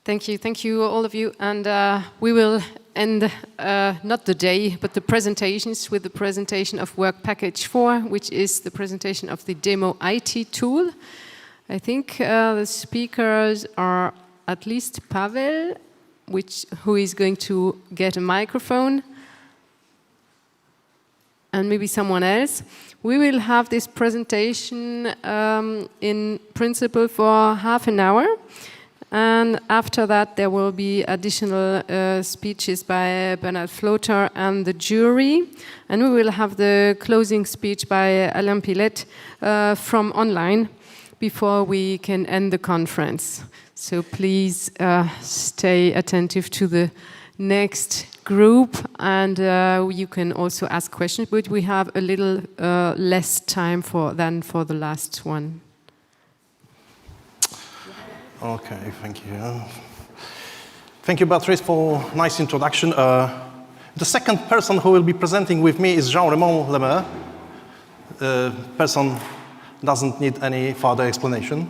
Thank you, all of you. And we will end not the day, but the presentations with the presentation of Work Package 4, which is the presentation of the demo IT tool. I think the speakers are at least Pawel, who is going to get a microphone, and maybe someone else. We will have this presentation in principle for half an hour. And after that, there will be additional speeches by Bernard Flotter and the jury. And we will have the closing speech by Alain Pillet from online before we can end the conference. So please stay attentive to the next group, and you can also ask questions, but we have a little less time than for the last one. Okay, thank you. Thank you, Beatrice, for nice introduction. The second person who will be presenting with me is Jean-Raymond Lemaire. Person doesn't need any further explanation.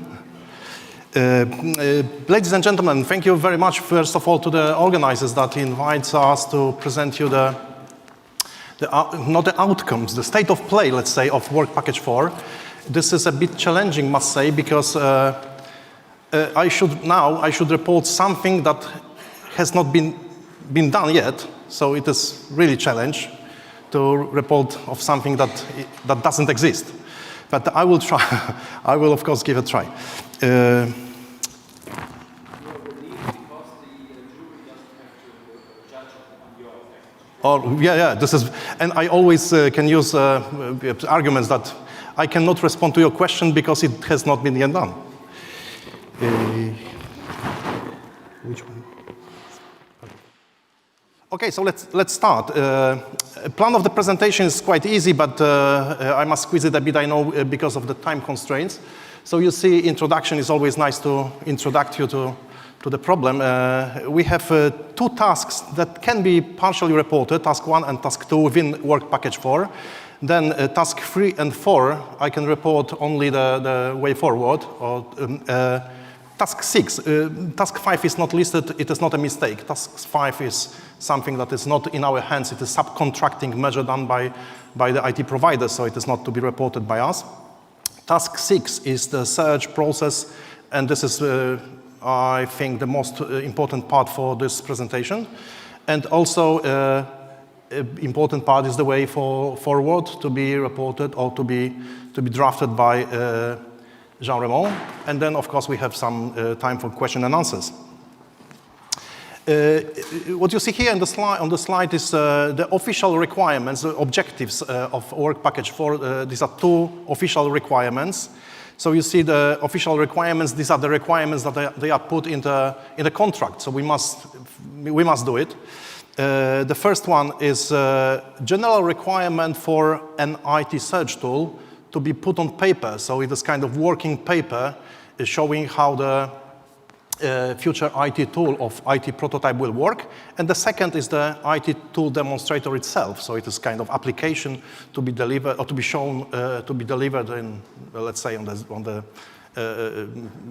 Ladies and gentlemen, thank you very much, first of all, to the organizers that invites us to present you not the outcomes, the state of play, let's say, of Work Package 4. This is a bit challenging, must say, because I should report something that has not been done yet, so it is really a challenge to report of something that doesn't exist. But I will try. I will, of course, give it a try. This is, and I always can use arguments that I cannot respond to your question because it has not been yet done. Which one? Okay, so let's start. Plan of the presentation is quite easy, but I must squeeze it a bit, I know, because of the time constraints. So you see, introduction is always nice to introduce you to the problem. We have two tasks that can be partially reported, task 1 and task 2 within Work Package 4. Then task 3 and 4, I can report only the way forward. Or task 6, task 5 is not listed, it is not a mistake. Task 5 is something that is not in our hands, it is subcontracting measure done by the IT provider, so it is not to be reported by us. Task 6 is the search process, and this is, I think, the most important part for this presentation. And also, important part is the way forward to be reported or to be drafted by Jean-Raymond. And then, of course, we have some time for question and answers. What you see here on the slide is the official requirements, the objectives of Work Package 4. These are two official requirements. So you see the official requirements. These are the requirements that they are put in the contract. So we must do it. The first one is general requirement for an IT search tool to be put on paper. So it is kind of working paper showing how the future IT tool of IT prototype will work. And the second is the IT tool demonstrator itself. So it is kind of application to be delivered or to be shown to be delivered in, let's say, on the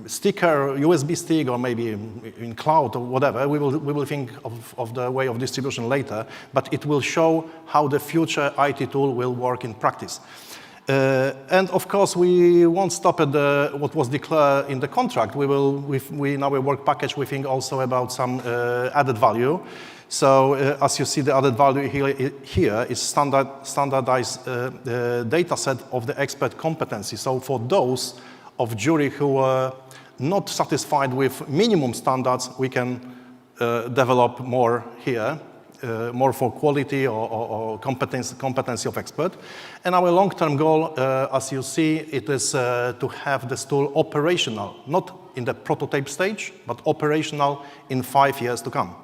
sticker, USB stick, or maybe in cloud or whatever. We will think of the way of distribution later, but it will show how the future IT tool will work in practice. And of course, we won't stop at what was declared in the contract. We in our work package, we think also about some added value. So as you see, the added value here is standardized data set of the expert competency. So for those of jury who are not satisfied with minimum standards, we can develop more here. More for quality or competency of expert. And our long-term goal, as you see, it is to have this tool operational, not in the prototype stage, but operational in 5 years to come.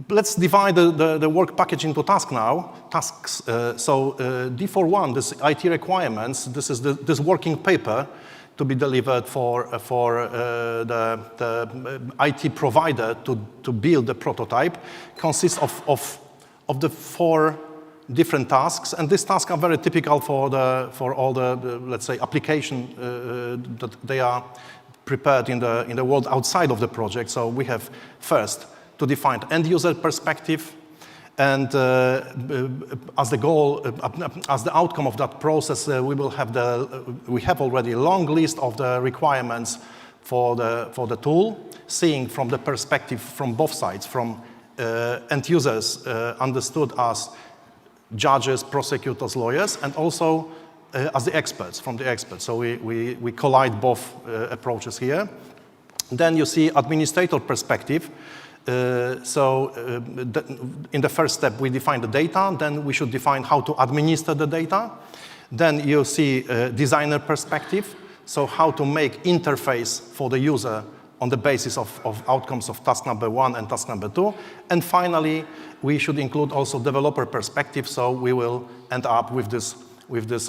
Let's divide the work package into tasks. D41, this IT requirements, this is this working paper to be delivered for the IT provider to build the prototype, consists of the 4 different tasks, and these tasks are very typical for all the let's say application that prepared in the world outside of the project. So we have first to define end user perspective, and as the goal, as the outcome of that process, we have already a long list of the requirements for the tool, seeing from the perspective from both sides, from end users understood as judges, prosecutors, lawyers, and also as the experts, from the experts. So we collide both approaches here. Then you see administrator perspective. In the first step, we define the data. Then we should define how to administer the data. Then you see designer perspective. So how to make interface for the user on the basis of outcomes of task number 1 and task number 2. And finally, we should include also developer perspective. So we will end up with this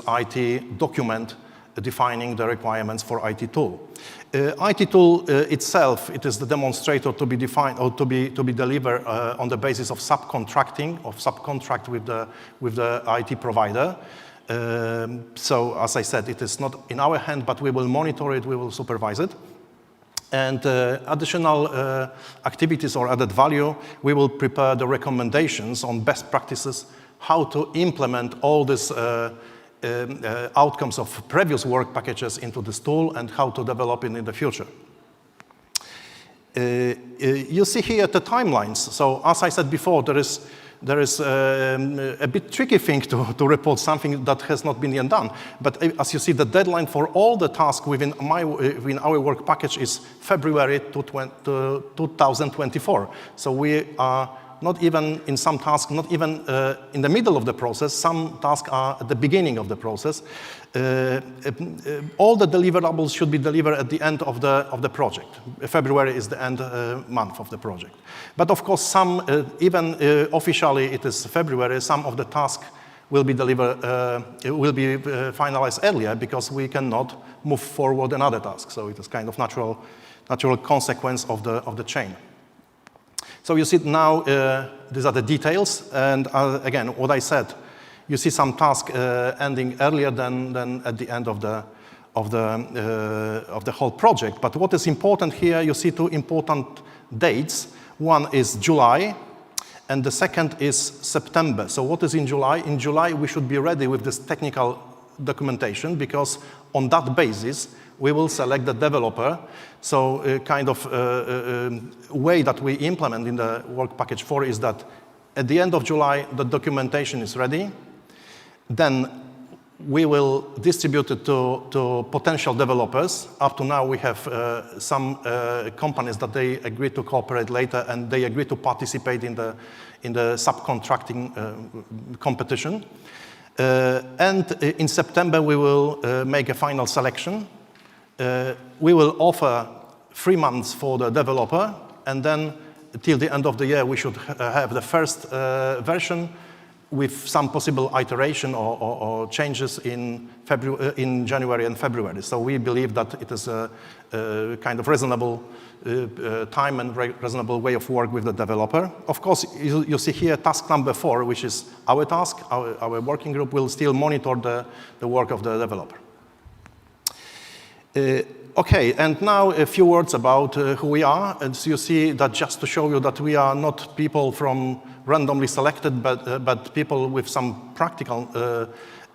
IT document defining the requirements for IT tool. IT tool itself, it is the demonstrator to be defined or to be delivered on the basis of subcontract with the IT provider. So as I said, it is not in our hand, but we will monitor it, we will supervise it. And additional activities or added value, we will prepare the recommendations on best practices, how to implement all these outcomes of previous work packages into this tool and how to develop it in the future. You see here the timelines. So as I said before, there is a bit tricky thing to report something that has not been yet done. But as you see, the deadline for all the tasks within our work package is February 2024. So we are not even in some tasks, not even in the middle of the process. Some tasks are at the beginning of the process. All the deliverables should be delivered at the end of the project. February is the end month of the project. But of course, some, even officially it is February, some of the tasks will be delivered, will be finalized earlier because we cannot move forward another task. So it is kind of natural consequence of the chain. So you see now, these are the details, and again, what I said, you see some tasks ending earlier than at the end of the whole project. But what is important here, you see two important dates. One is July, and the second is September. So what is in July? In July, we should be ready with this technical documentation, because on that basis, we will select the developer. So kind of way that we implement in the work package 4 is that at the end of July, the documentation is ready. Then we will distribute it to potential developers. Up to now, we have some companies that they agree to cooperate later, and they agree to participate in the subcontracting competition. And in September, we will make a final selection. We will offer 3 months for the developer, and then till the end of the year, we should have the first version with some possible iteration or changes in January and February. So we believe that it is a kind of reasonable time and reasonable way of work with the developer. Of course, you see here task number 4, which is our task. Our working group will still monitor the work of the developer. Okay, and now a few words about who we are. And so you see that just to show you that we are not people from randomly selected, but people with some practical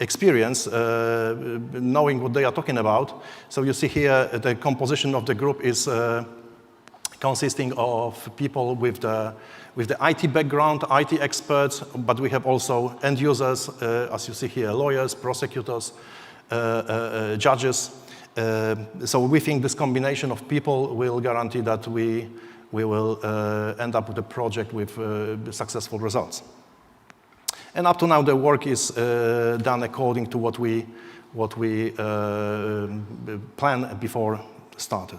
experience, knowing what they are talking about. So you see here the composition of the group is consisting of people with the IT background, IT experts, but we have also end users, as you see here, lawyers, prosecutors, judges. So we think this combination of people will guarantee that we will end up with a project with successful results. And up to now, the work is done according to what we planned before started.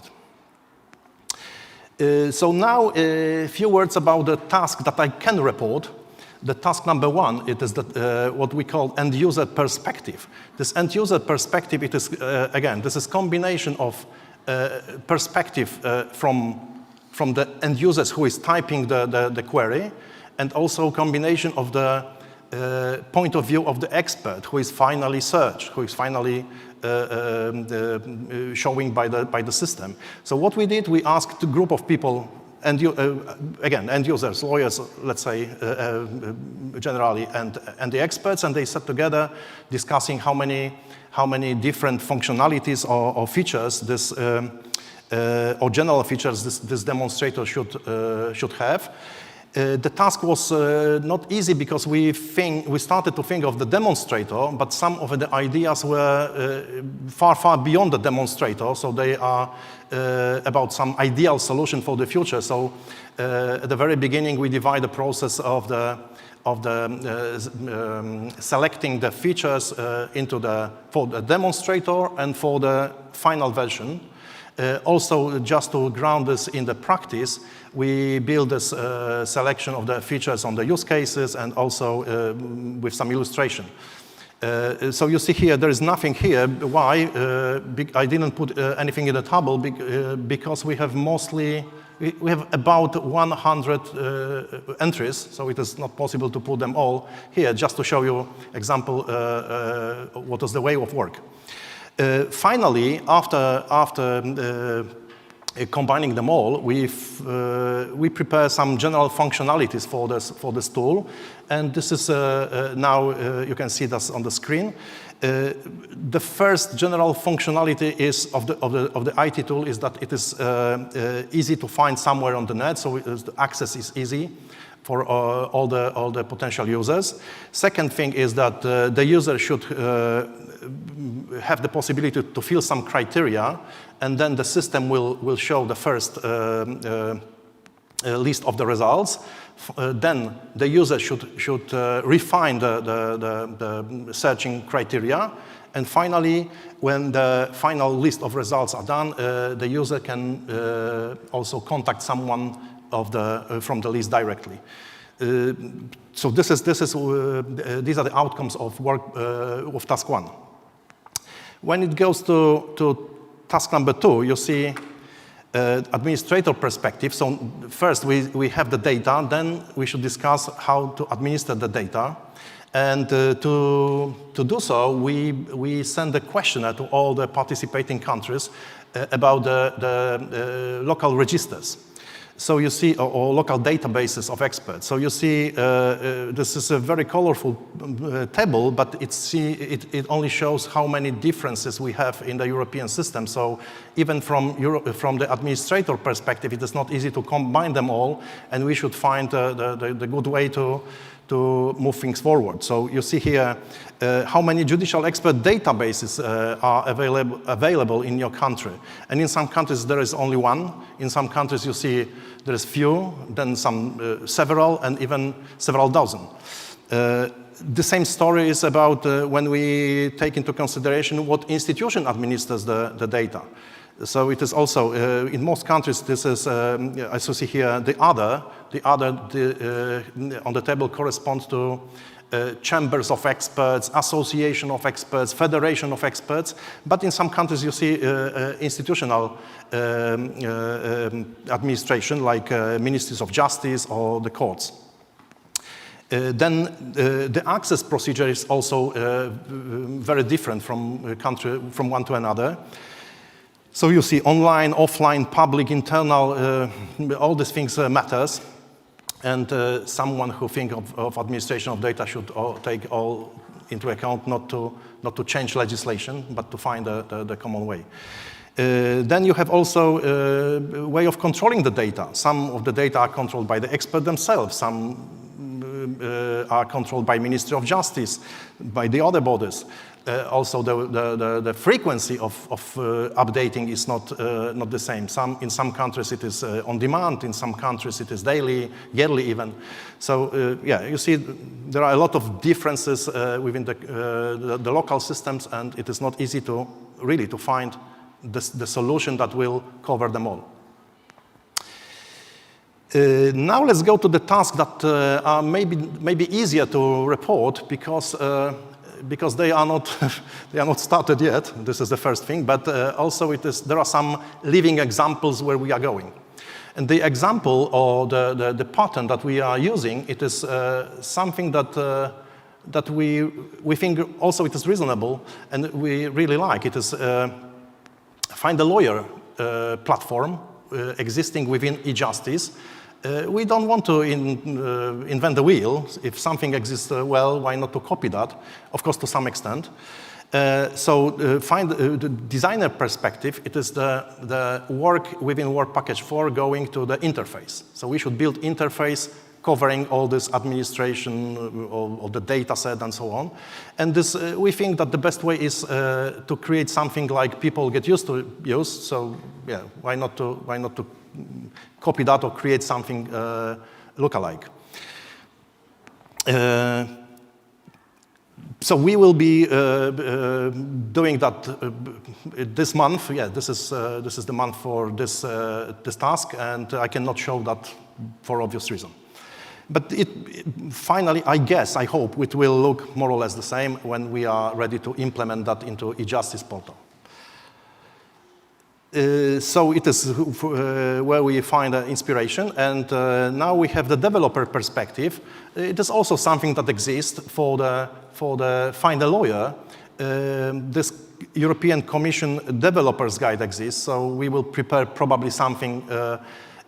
So now a few words about the task that I can report. The task number 1, it is what we call end user perspective. This end user perspective, it is, again, this is combination of perspective from the end users who is typing the query, and also combination of the point of view of the expert who is finally searched, who is finally showing by the system. So what we did, we asked a group of people, and again, end users, lawyers, let's say, generally, and the experts, and they sat together discussing how many different functionalities or features this, or general features this demonstrator should have. The task was not easy because we started to think of the demonstrator, but some of the ideas were far beyond the demonstrator, so they are about some ideal solution for the future. So at the very beginning, we divide the process of selecting the features for the demonstrator and for the final version. Also, just to ground this in the practice, we build this selection of the features on the use cases and also with some illustration. So you see here, there is nothing here. Why? I didn't put anything in the table because we have about 100 entries, so it is not possible to put them all here, just to show you example what is the way of work. Finally, after combining them all, we prepare some general functionalities for this tool, and this is now you can see this on the screen. The first general functionality is of the IT tool is that it is easy to find somewhere on the net, so the access is easy for all the potential users. Second thing is that the user should have the possibility to fill some criteria, and then the system will show the first list of the results. Then the user should refine the searching criteria. And finally, when the final list of results are done, the user can also contact someone from the list directly. So these are the outcomes of work of task 1. When it goes to task number 2, you see administrator perspective. So first we have the data, then we should discuss how to administer the data. And to do so, we send a questionnaire to all the participating countries about the local registers. So you see, or local databases of experts. So you see, this is a very colorful table, but it only shows how many differences we have in the European system. So even from the administrator perspective, it is not easy to combine them all, and we should find the good way to move things forward. So you see here how many judicial expert databases are available in your country. And in some countries there is only one. In some countries you see there is few, then some several, and even several dozen. The same story is about when we take into consideration what institution administers the data. So it is also, in most countries, this is, as you see here, the other on the table corresponds to chambers of experts, association of experts, federation of experts. But in some countries, you see institutional administration, like ministries of justice or the courts. Then the access procedure is also very different from one to another. So you see online, offline, public, internal, all these things matters. And someone who thinks of administration of data should take all into account, not to change legislation, but to find the common way. Then you have also a way of controlling the data. Some of the data are controlled by the expert themselves. Some are controlled by Ministry of Justice, by the other bodies. Also, the frequency of updating is not the same. In some countries it is on demand. In some countries it is daily, yearly even. So yeah, you see there are a lot of differences within the local systems, and it is not easy to find the solution that will cover them all. Now let's go to the tasks that are maybe easier to report because they are not started yet. This is the first thing, but also there are some living examples where we are going. And the example or the pattern that we are using, it is something that that we think also it is reasonable and we really like. It is Find a Lawyer platform existing within eJustice. We don't want to invent the wheel. If something exists well, why not to copy that? Of course, to some extent. Find the designer perspective, it is the work within Work Package 4 going to the interface. So we should build interface covering all this administration of the data set and so on. And this, we think that the best way is to create something like people get used to use. So yeah, why not to copy that or create something lookalike. So we will be doing that this month. Yeah, this is the month for this task, and I cannot show that for obvious reason. But finally, I hope it will look more or less the same when we are ready to implement that into eJustice portal. So it is where we find inspiration, and now we have the developer perspective. It is also something that exists for the Find a Lawyer. This European Commission Developers Guide exists, so we will prepare probably something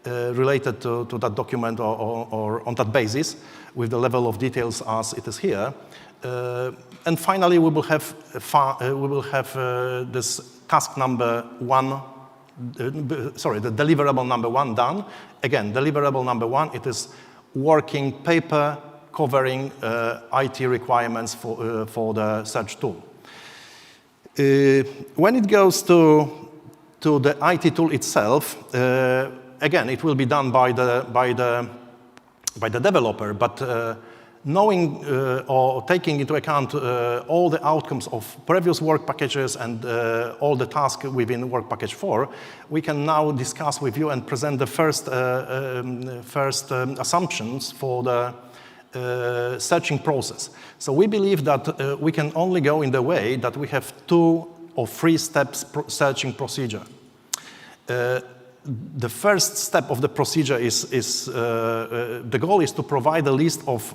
related to that document or on that basis with the level of details as it is here. And finally, we will have this task number 1. The deliverable number 1 done. Again, deliverable number 1, it is working paper covering IT requirements for the search tool. When it goes to the IT tool itself, again, it will be done by the developer, but knowing or taking into account all the outcomes of previous work packages and all the tasks within Work Package 4, we can now discuss with you and present the first assumptions for the searching process. So we believe that we can only go in the way that we have 2 or 3 steps searching procedure. The first step of the procedure is the goal is to provide a list of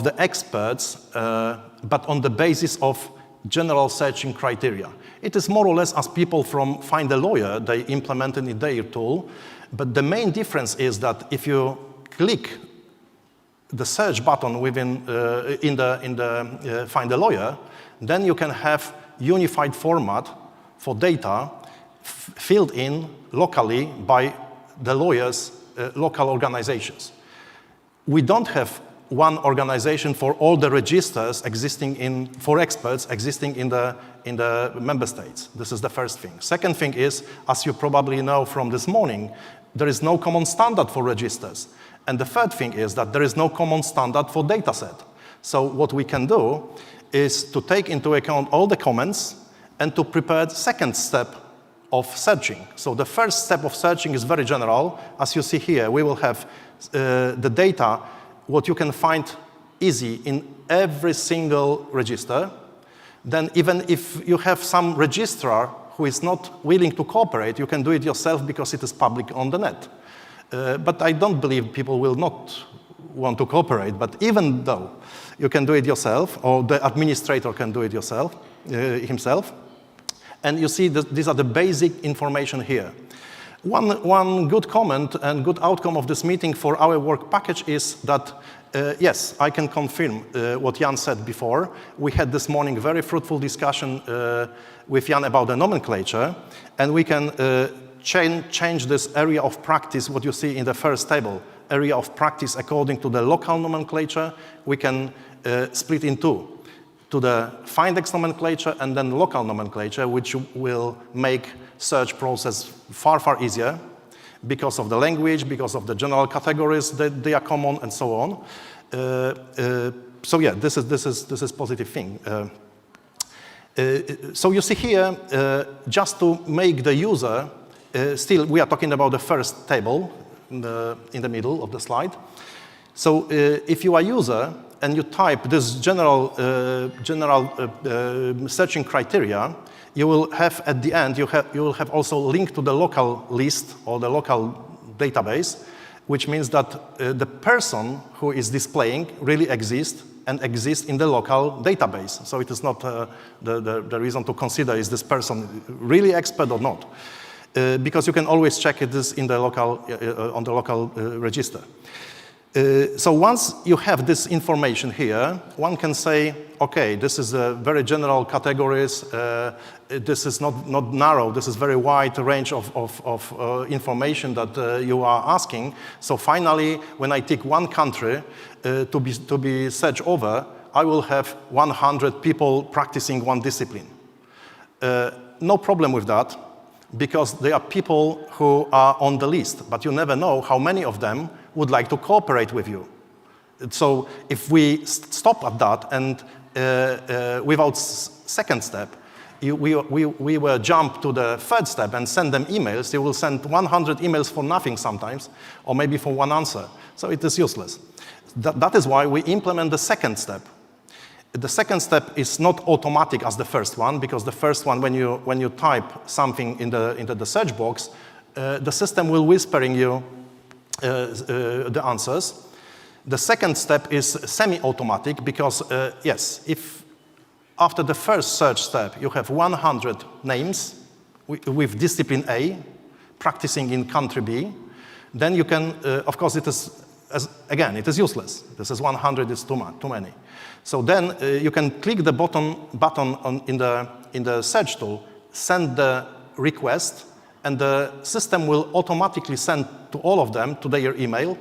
the experts, but on the basis of general searching criteria. It is more or less as people from Find a Lawyer, they implemented in their tool, but the main difference is that if you click the search button within in the Find a Lawyer, then you can have unified format for data filled in locally by the lawyer's local organizations. We don't have one organization for all the registers existing for experts existing in the member states. This is the first thing. Second thing is, as you probably know from this morning, there is no common standard for registers. And the third thing is that there is no common standard for dataset. So what we can do is to take into account all the comments and to prepare the second step of searching. So the first step of searching is very general. As you see here, we will have the data, what you can find easy in every single register. Then even if you have some registrar who is not willing to cooperate, you can do it yourself because it is public on the net. But I don't believe people will not want to cooperate. But even though you can do it yourself, or the administrator can do it himself, and you see these are the basic information here. One good comment and good outcome of this meeting for our work package is that, yes, I can confirm what Jan said before. We had this morning a very fruitful discussion with Jan about the nomenclature, and we can change this area of practice, what you see in the first table, area of practice according to the local nomenclature. We can split in 2. To the Findex nomenclature and then local nomenclature, which will make search process far, far easier because of the language, because of the general categories that they are common, and so on. So yeah, this is positive thing. So you see here, just to make the user, still we are talking about the first table in the middle of the slide. So if you are a user and you type this general searching criteria, you will have at the end, you will have also link to the local list or the local database, which means that the person who is displaying really exists and exist in the local database. So it is not the reason to consider is this person really expert or not, because you can always check it is in the local on the local register. So once you have this information here, one can say, okay, this is a very general categories. This is not narrow. This is very wide range of information that you are asking. So finally, when I take one country to be searched over, I will have 100 people practicing one discipline. No problem with that, because there are people who are on the list, but you never know how many of them would like to cooperate with you. So if we stop at that and without second step, we will jump to the third step and send them emails, they will send 100 emails for nothing sometimes, or maybe for one answer. So it is useless. That is why we implement the second step. The second step is not automatic as the first one, because the first one, when you type something into the search box, the system will whispering you the answers. The second step is semi-automatic, because yes, if after the first search step you have 100 names with discipline A practicing in country B, then you can, of course, it is it is useless. This is 100 is too many. So then you can click the button in the search tool, send the request, and the system will automatically send to all of them, to their email,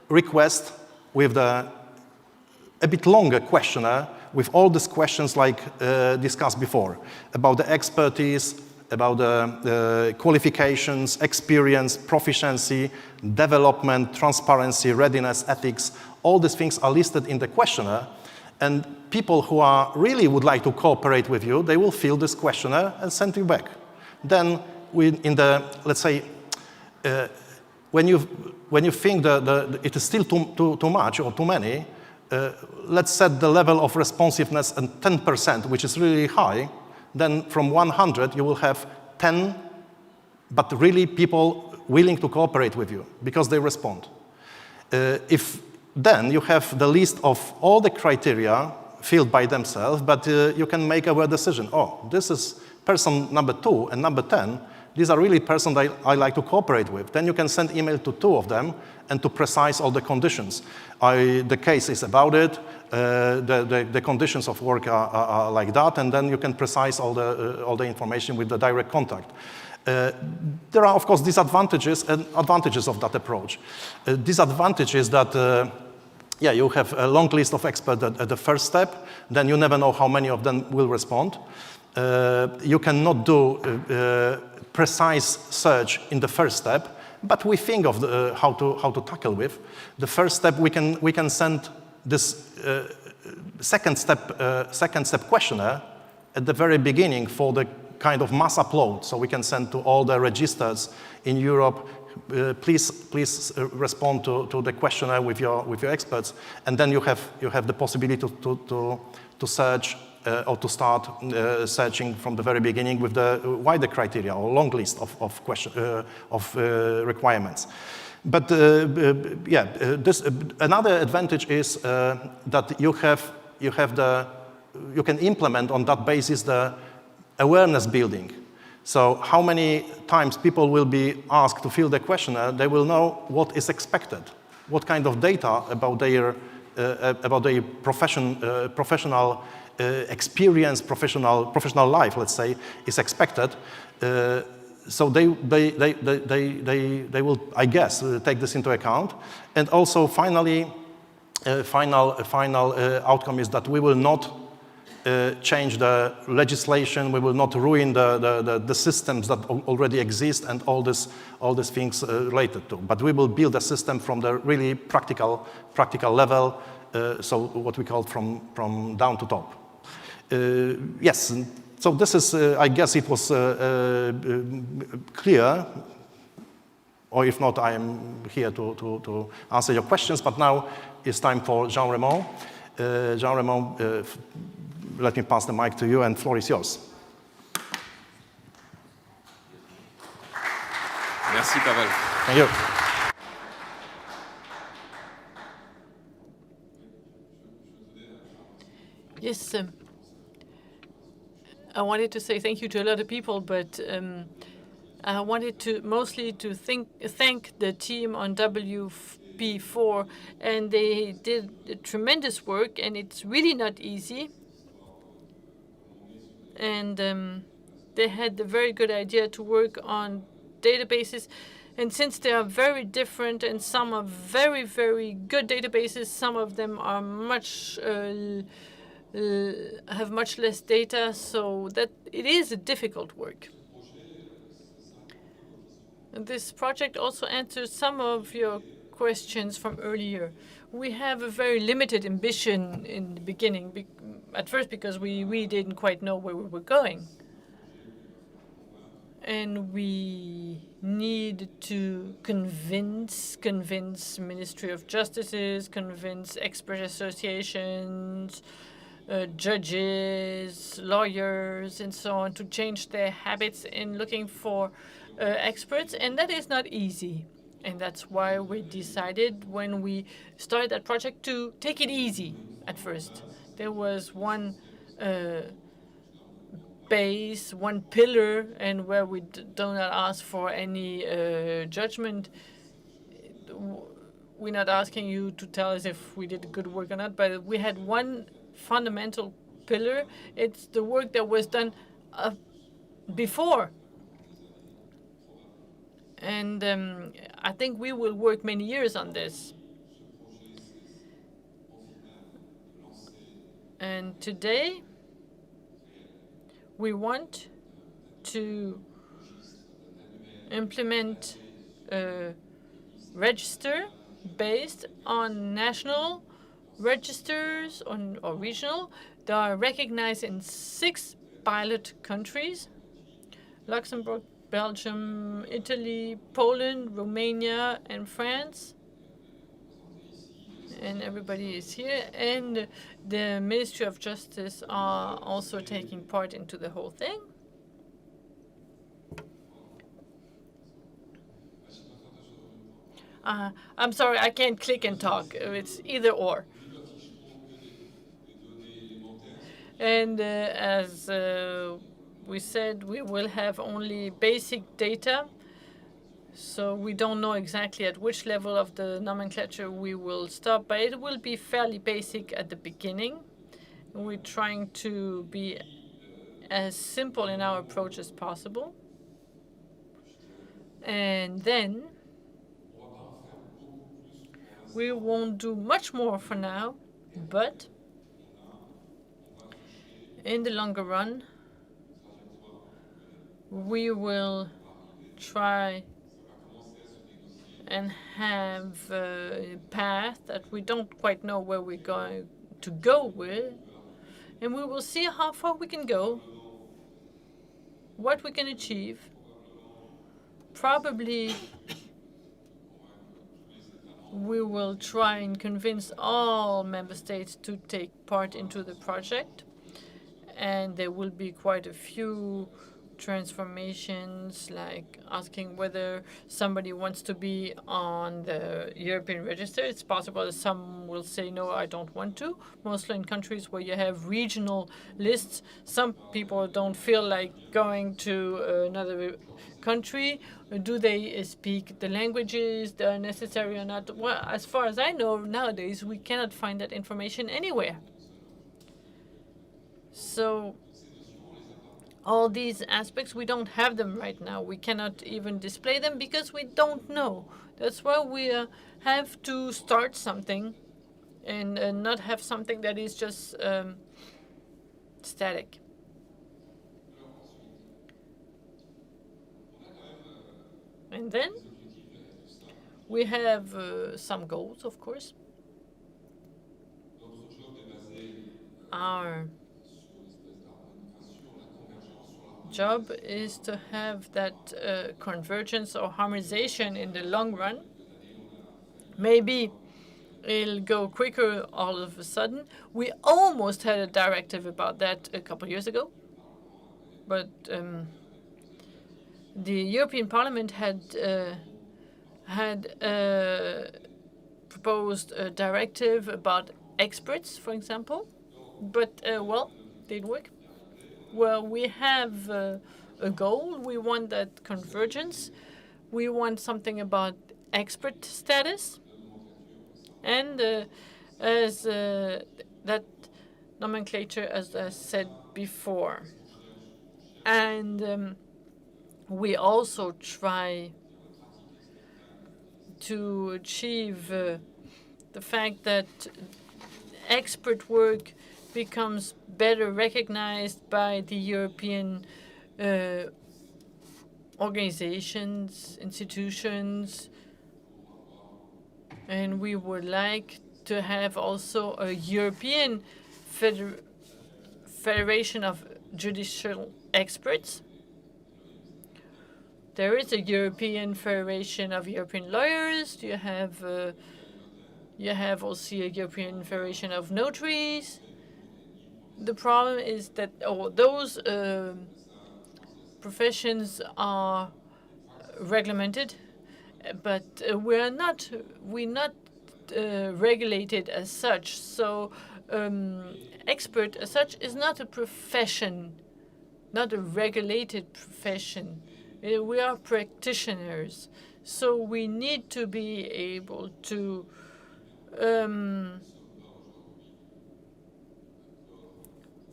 request with a bit longer questionnaire with all these questions like discussed before, about the expertise, about the qualifications, experience, proficiency, development, transparency, readiness, ethics. All these things are listed in the questionnaire, and people who are really would like to cooperate with you, they will fill this questionnaire and send you back. Then let's say, when you think it is still too much or too many, let's set the level of responsiveness at 10%, which is really high. Then from 100, you will have 10, but really people willing to cooperate with you because they respond. If then you have the list of all the criteria filled by themselves, but you can make a decision. Oh, this is person number 2 and number 10. These are really persons I like to cooperate with. Then you can send email to 2 of them and to precise all the conditions. The case is about it. The conditions of work are like that, and then you can precise all the information with the direct contact. There are, of course, disadvantages and advantages of that approach. Disadvantage is that you have a long list of experts at the first step. Then you never know how many of them will respond. You cannot do precise search in the first step, but we think of how to tackle with. The first step, we can send this second step questionnaire at the very beginning for the kind of mass upload. So we can send to all the registers in Europe, please respond to the questionnaire with your experts, and then you have the possibility to search or to start searching from the very beginning with the wider criteria or long list of requirements. But another advantage is that you can implement on that basis the awareness building. So how many times people will be asked to fill the questionnaire, they will know what is expected, what kind of data about their professional experience, professional life, let's say, is expected. So they will, I guess, take this into account. And also, finally, final outcome is that we will not change the legislation. We will not ruin the systems that already exist and all these things related to. But we will build a system from the really practical level. So what we call from down to top. Yes. So this is, I guess it was clear, or if not, I am here to answer your questions, but now it's time for Jean-Raymond. Jean-Raymond, let me pass the mic to you, and the floor is yours. Merci, Pawel. Thank you. Yes, I wanted to say thank you to a lot of people, but I wanted to mostly to thank the team on WP4, and they did tremendous work, and it's really not easy. And they had the very good idea to work on databases. And since they are very different, and some are very, very good databases, some of them are have much less data, so that it is a difficult work. And this project also answers some of your questions from earlier. We have a very limited ambition in the beginning, at first because we didn't quite know where we were going. And we need to convince Ministry of Justices, convince expert associations, judges, lawyers, and so on to change their habits in looking for experts, and that is not easy. And that's why we decided when we started that project to take it easy at first. There was one base, one pillar, and where we do not ask for any judgment. We're not asking you to tell us if we did good work or not, but we had one fundamental pillar. It's the work that was done before. And I think we will work many years on this. And today, we want to implement a register based on national registers or regional. They are recognized in 6 pilot countries: Luxembourg, Belgium, Italy, Poland, Romania, and France. And everybody is here. And the Ministry of Justice are also taking part into the whole thing. I'm sorry, I can't click and talk. It's either or. And as we said, we will have only basic data. So we don't know exactly at which level of the nomenclature we will stop, but it will be fairly basic at the beginning. We're trying to be as simple in our approach as possible. And then we won't do much more for now, but in the longer run, we will try and have a path that we don't quite know where we're going to go with, and we will see how far we can go, what we can achieve. Probably we will try and convince all member states to take part into the project, and there will be quite a few transformations, like asking whether somebody wants to be on the European register. It's possible that some will say, no, I don't want to. Mostly in countries where you have regional lists, some people don't feel like going to another country. Do they speak the languages that are necessary or not? Well, as far as I know, nowadays, we cannot find that information anywhere. So all these aspects, we don't have them right now. We cannot even display them because we don't know. That's why we have to start something and not have something that is just static. And then we have some goals, of course. Our job is to have that convergence or harmonization in the long run. Maybe it'll go quicker all of a sudden. We almost had a directive about that a couple of years ago, but the European Parliament had proposed a directive about experts, for example. But, well, didn't work. Well, we have a goal. We want that convergence. We want something about expert status. And as that nomenclature, as I said before. And we also try to achieve the fact that expert work becomes better recognized by the European organizations, institutions, and we would like to have also a European Federation of Judicial Experts. There is a European Federation of European Lawyers. You have also a European Federation of Notaries. The problem is that those professions are regulated, but we're not regulated as such. So expert as such is not a profession, not a regulated profession. We are practitioners, so we need to be able to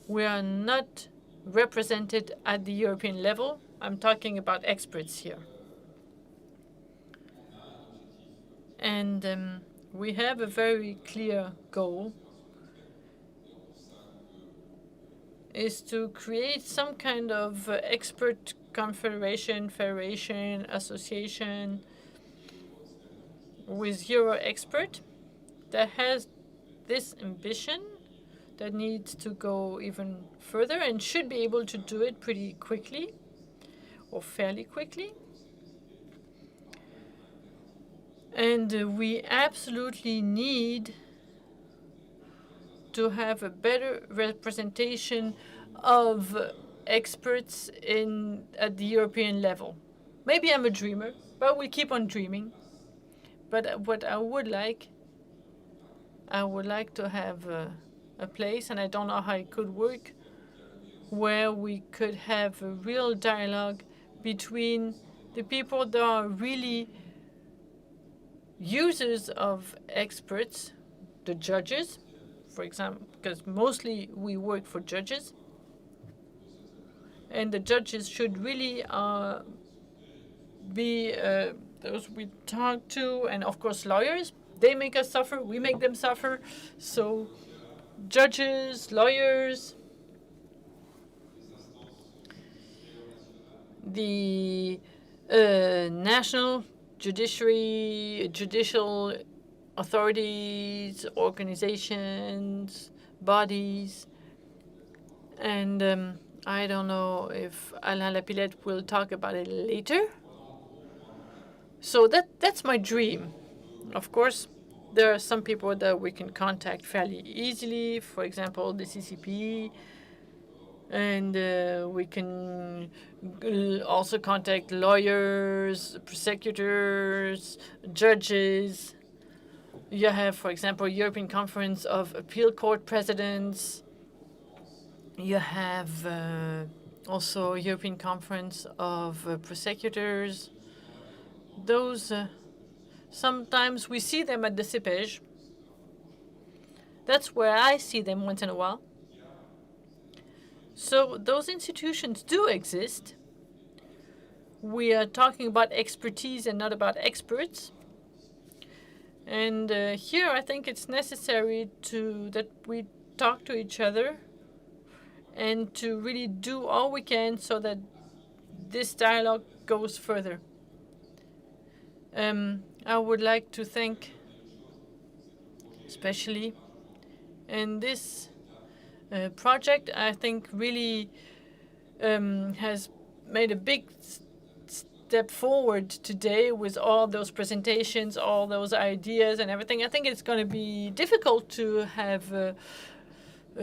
we are not represented at the European level. I'm talking about experts here. And we have a very clear goal, is to create some kind of expert confederation, federation, association with Euro expert that has this ambition, that needs to go even further and should be able to do it pretty quickly or fairly quickly. And we absolutely need to have a better representation of experts at the European level. Maybe I'm a dreamer, but we keep on dreaming. But what I would like to have a place, and I don't know how it could work, where we could have a real dialogue between the people that are really users of experts, the judges, for example, because mostly we work for judges, and the judges should really be those we talk to, and of course lawyers. They make us suffer, we make them suffer. So judges, lawyers, the national judicial authorities, organizations, bodies, and I don't know if Alain Lapillette will talk about it later. So that's my dream. Of course, there are some people that we can contact fairly easily, for example, the CCP, and we can also contact lawyers, prosecutors, judges. You have, for example, European Conference of Appeal Court Presidents. You have also European Conference of Prosecutors. Those, sometimes we see them at the CPEJ. That's where I see them once in a while. So those institutions do exist. We are talking about expertise and not about experts. And here I think it's necessary that we talk to each other and to really do all we can so that this dialogue goes further. I would like to thank especially in this project, I think really has made a big step forward today with all those presentations, all those ideas and everything. I think it's going to be difficult to have a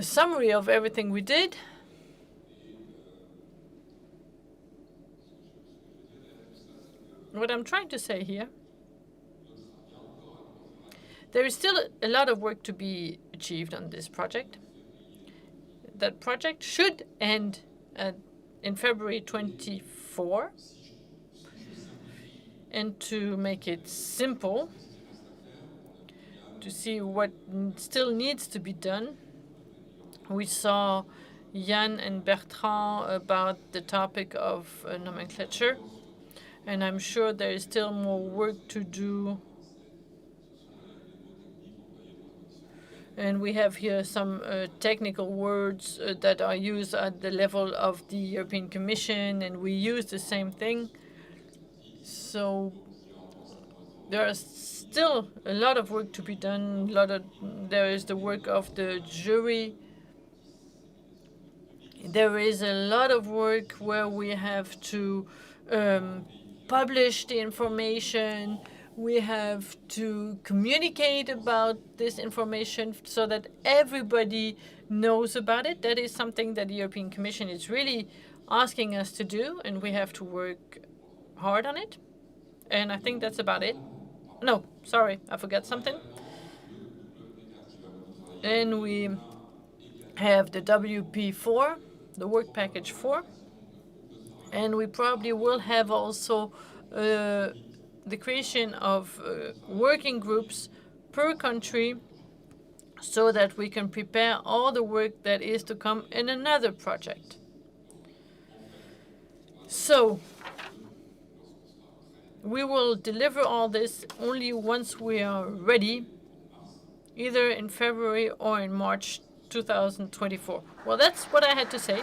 summary of everything we did. What I'm trying to say here, there is still a lot of work to be achieved on this project. that project should end in February 24. And to make it simple, to see what still needs to be done, we saw Jan and Bertrand about the topic of nomenclature, and I'm sure there is still more work to do. And we have here some technical words that are used at the level of the European Commission, and we use the same thing. So there is still a lot of work to be done. There is the work of the jury. There is a lot of work where we have to publish the information. We have to communicate about this information so that everybody knows about it. That is something that the European Commission is really asking us to do, and we have to work hard on it. And I think that's about it. No, sorry, I forgot something. And we have the WP4, the work package 4. And we probably will have also the creation of working groups per country so that we can prepare all the work that is to come in another project. So we will deliver all this only once we are ready, either in February or in March 2024. Well, that's what I had to say.